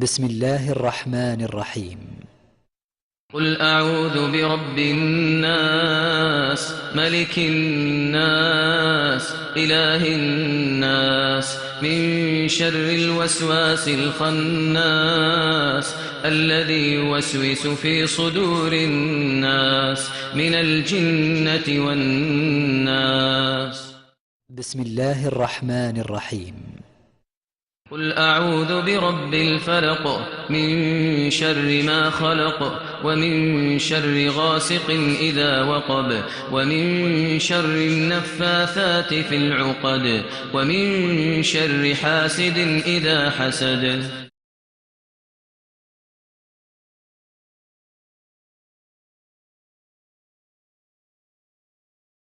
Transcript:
بسم الله الرحمن الرحيم. قل أعوذ برب الناس ملك الناس إله الناس من شر الوسواس الخناس الذي يوسوس في صدور الناس من الجنة والناس. بسم الله الرحمن الرحيم. قل أعوذ برب الفلق من شر ما خلق ومن شر غاسق إذا وقب ومن شر النفاثات في العقد ومن شر حاسد إذا حسد.